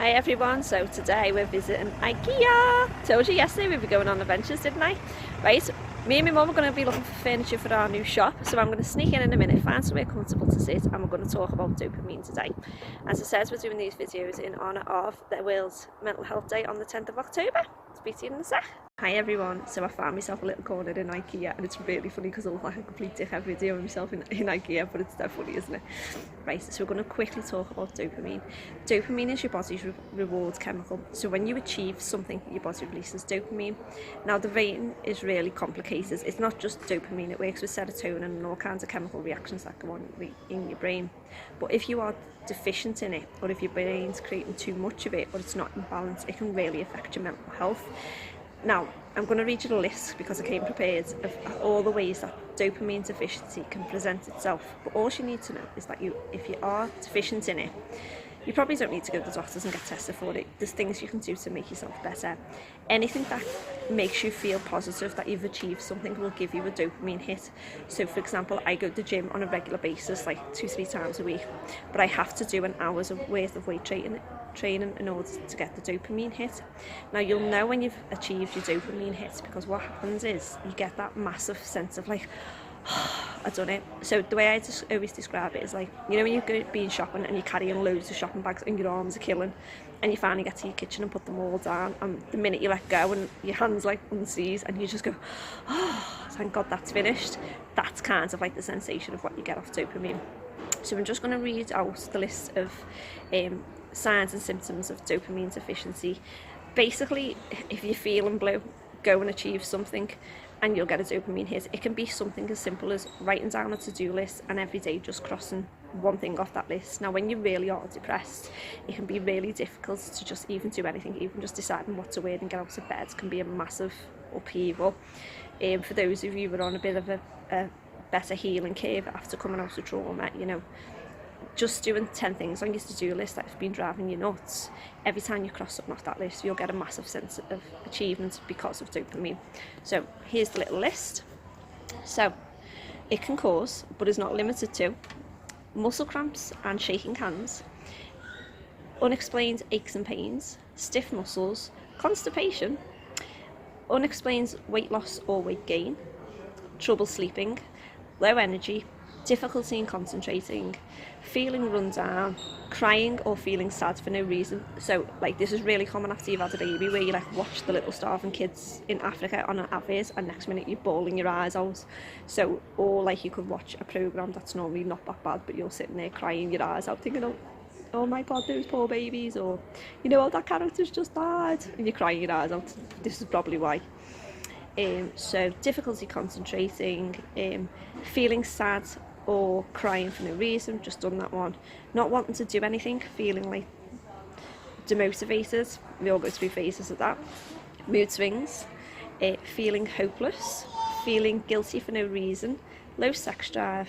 Hi everyone, so today we're visiting IKEA. Told you yesterday we'd be going on adventures, didn't I? Right, me and my mum are going to be looking for furniture for our new shop, so I'm going to sneak in a minute, find somewhere comfortable to sit, and we're going to talk about dopamine today. As I said, we're doing these videos in honour of the World's Mental Health Day on the 10th of October. Speak to you in a sec. Hi everyone, so I found myself a little corner in IKEA, and it's really funny because I look like a complete dickhead video of myself in IKEA, but it's that funny, isn't it? Right, so we're going to quickly talk about dopamine. Dopamine is your body's reward chemical, so when you achieve something, your body releases dopamine. Now the brain is really complicated. It's not just dopamine, it works with serotonin and all kinds of chemical reactions that go on in your brain. But if you are deficient in it, or if your brain's creating too much of it, or it's not in balance, it can really affect your mental health. Now, I'm going to read you the list because I came prepared of all the ways that dopamine deficiency can present itself. But all you need to know is that if you are deficient in it, you probably don't need to go to the doctors and get tested for it. There's things you can do to make yourself better. Anything that makes you feel positive that you've achieved something will give you a dopamine hit. So for example, I go to the gym on a regular basis, like 2-3 times a week, but I have to do an hour's worth of weight training in order to get the dopamine hit. Now you'll know when you've achieved your dopamine hit because what happens is you get that massive sense of like, I've done it. So the way I always describe it is like, you know when you're being shopping and you're carrying loads of shopping bags and your arms are killing, and you finally get to your kitchen and put them all down, and the minute you let go and your hands like unseize and you just go, oh, thank God that's finished. That's kind of like the sensation of what you get off dopamine. So I'm just going to read out the list of signs and symptoms of dopamine deficiency. Basically, if you're feeling blue, go and achieve something and you'll get a dopamine hit. It can be something as simple as writing down a to-do list and every day just crossing one thing off that list. Now when you really are depressed, it can be really difficult to just even do anything. Even just deciding what to wear and get out of bed can be a massive upheaval. For those of you who are on a bit of a better healing curve after coming out of trauma, you know, just doing 10 things on your to-do list that have been driving you nuts, every time you cross something off that list, you'll get a massive sense of achievement because of dopamine. So here's the little list. So it can cause, but is not limited to, muscle cramps and shaking hands, unexplained aches and pains, stiff muscles, constipation, unexplained weight loss or weight gain, trouble sleeping, low energy, difficulty in concentrating, feeling run down, crying or feeling sad for no reason. So like this is really common after you've had a baby, where you like watch the little starving kids in Africa on an advert and next minute you're bawling your eyes out. So, or like you could watch a programme that's normally not that bad, but you're sitting there crying your eyes out thinking, oh my God, those poor babies, or you know, oh, that character's just died, and you're crying your eyes out. This is probably why. So difficulty concentrating, feeling sad or crying for no reason, just done that one. Not wanting to do anything, feeling like demotivated, we all go through phases of that. Mood swings, feeling hopeless, feeling guilty for no reason, low sex drive,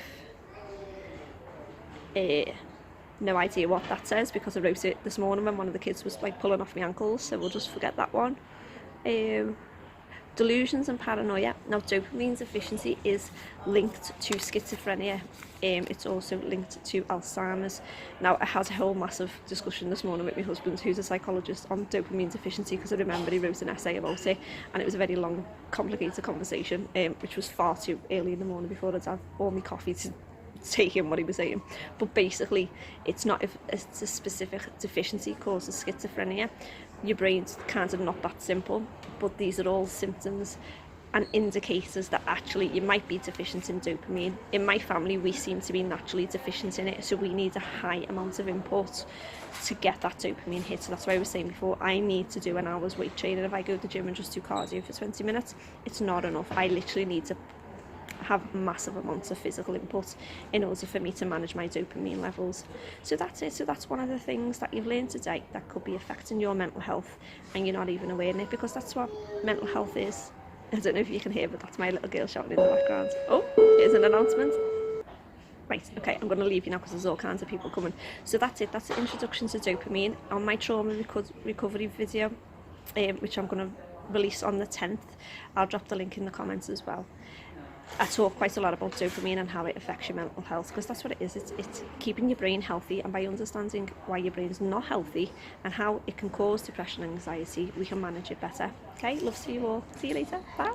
no idea what that says because I wrote it this morning when one of the kids was like pulling off my ankles, so we'll just forget that one. Delusions and paranoia. Now dopamine deficiency is linked to schizophrenia. It's also linked to Alzheimer's. Now I had a whole massive discussion this morning with my husband, who's a psychologist, on dopamine deficiency, because I remember he wrote an essay about it and it was a very long, complicated conversation, which was far too early in the morning before I'd have all my coffee to take in what he was saying. But basically it's not if it's a specific deficiency causes schizophrenia. Your brain's kind of not that simple, but these are all symptoms and indicators that actually you might be deficient in dopamine. In my family we seem to be naturally deficient in it, so we need a high amount of input to get that dopamine hit. So that's why I was saying before, I need to do an hour's weight training. If I go to the gym and just do cardio for 20 minutes, it's not enough. I literally need to have massive amounts of physical input in order for me to manage my dopamine levels. So that's it. So that's one of the things that you've learned today that could be affecting your mental health and you're not even aware of it, because that's what mental health is. I don't know if you can hear, but that's my little girl shouting in the background. Oh, here's an announcement. Right, okay, I'm going to leave you now because there's all kinds of people coming. So that's it. That's the introduction to dopamine. On my trauma recovery video, which I'm going to release on the 10th, I'll drop the link in the comments as well. I talk quite a lot about dopamine and how it affects your mental health, because that's what it is. It's keeping your brain healthy, and by understanding why your brain is not healthy and how it can cause depression and anxiety, we can manage it better. Okay, love to you all. See you later. Bye.